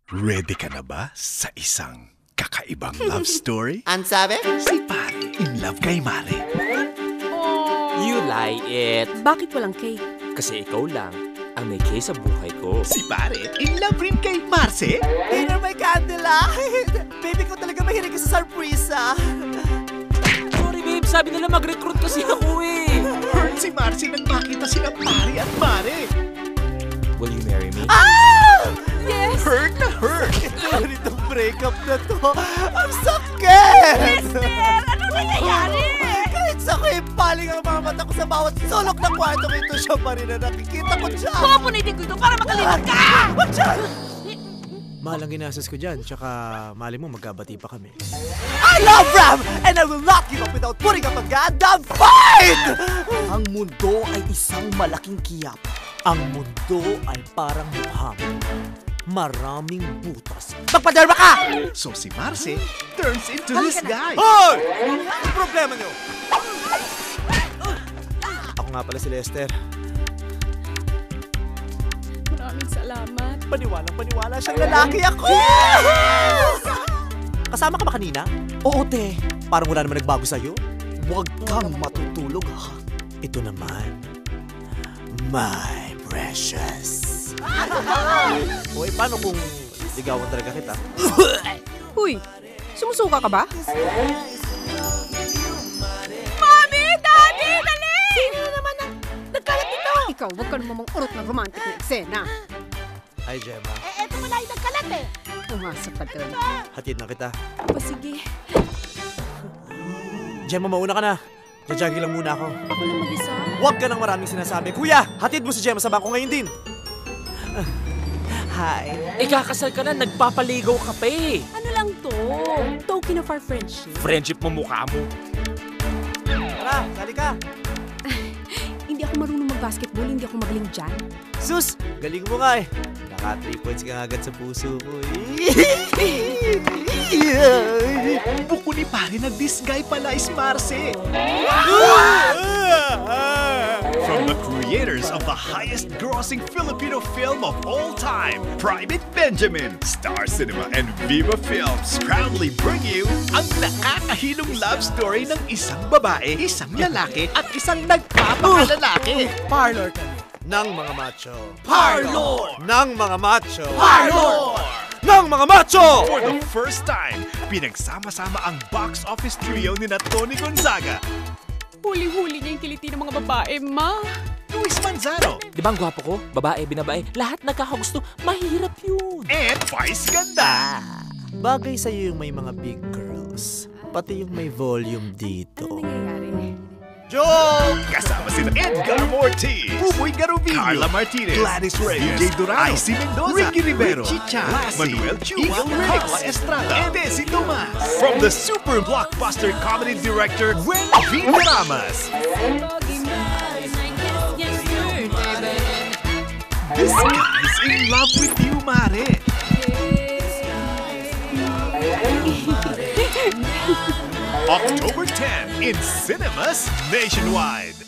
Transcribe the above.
Ready ka na ba sa isang kakaibang love story? Ang sabi? Si Pare in love kay Mare. You lie it. Bakit walang cake? Kasi ikaw lang ang may case sa buhay ko. Si Pare in love rin kay Marce. Dinner may candlelight! Baby ko talaga mahilig sa surpresa. Sorry babe, sabi nila mag-recruit kasi ako eh. Hurt si Marce nang makita sina Pare at Mare. Will you marry me? Yes! Hurt na hurt. Ganitong breakup na to. Ang sakit! Mister! Ano nangyayari? Kahit sa ako'y paling ang mga mata ko sa bawat sulok ng kwarto ko, ito siya pa rin na nakikita ko siya. Pupunitin ko ito para makalimot ka! Wag siya! Mahal ang ginastos ko dyan, tsaka mali mo magkabati pa kami. I love Ram! And I will not give up without putting up a goddamn fight! Ang mundo ay isang malaking kiyap. Ang mundo ay parang mukha mo. Maraming butas. Magpaderma ka! So si Marce turns into this guy. Hoy! Ano problema nyo? Ako nga pala si Lester. Maraming salamat. Paniwalang-paniwala siyang lalaki ako! Kasama ka ba kanina? Oo, te. Parang wala naman nagbago sa'yo. Huwag kang matutulog, ha? Ito naman, my precious. Hoy, paano kung ligawan talaga kita? Huy, sumusuka ka ba? Mami! Daddy! Dali! Sino naman ang nagkalat dito? Ikaw, huwag ka namang urot ng romantic na eksena. Hi, Gemma. Eto wala yung nagkalat eh. Umasa pa doon. Hatid na kita. O sige, Gemma, mauna ka na. Jajagi lang muna ako. ako lang mag-isa. Huwag ka nang maraming sinasabi. Kuya, hatid mo si Gemma sa bangko ngayon din. Hi. Ikakasal ka na, nagpapaligaw ka pa eh. Ano lang to? Token of our friendship. Friendship mo mukha mo. Tara, sali ka. Hindi ako marunong mag-basketball, hindi ako magaling dyan. Sus, galing mo nga eh. Naka 3 points ka agad sa puso ko eh. Buko ni Pare na this guy pala is Marce. From the creators of the highest grossing Filipino film of all time, Private Benjamin, Star Cinema and Viva Films proudly bring you ang nakakahilong love story ng isang babae, isang lalaki at isang nagpapakalalaki. Parlor kami ng mga macho. Parlor! Ng mga macho. Parlor! Ng mga macho! For the first time, pinagsama-sama ang box office trio ni Tony Gonzaga, Huli-huli niya yung kiliti ng mga babae, ma. Luis Manzano, Di ba ang gwapo ko? Babae, binabae, lahat nagkakagusto. Mahirap yun. and Vice Ganda. Bagay sa'yo yung may mga big girls. Pati yung may volume dito. Ano nangyayari? Joke! Kasama sina Edgar Ortiz, Buboy Garovillo, Carla Martinez, Gladys Reyes, DJ Durano, Icy Mendoza, Ricky Rivero, Richie Chan, Manuel Chua, Carla Estrada, and Desi Tomas. From the super blockbuster comedy director, Gwen Villaramas. This guy's in love with you, Mare. October 10 in cinemas nationwide.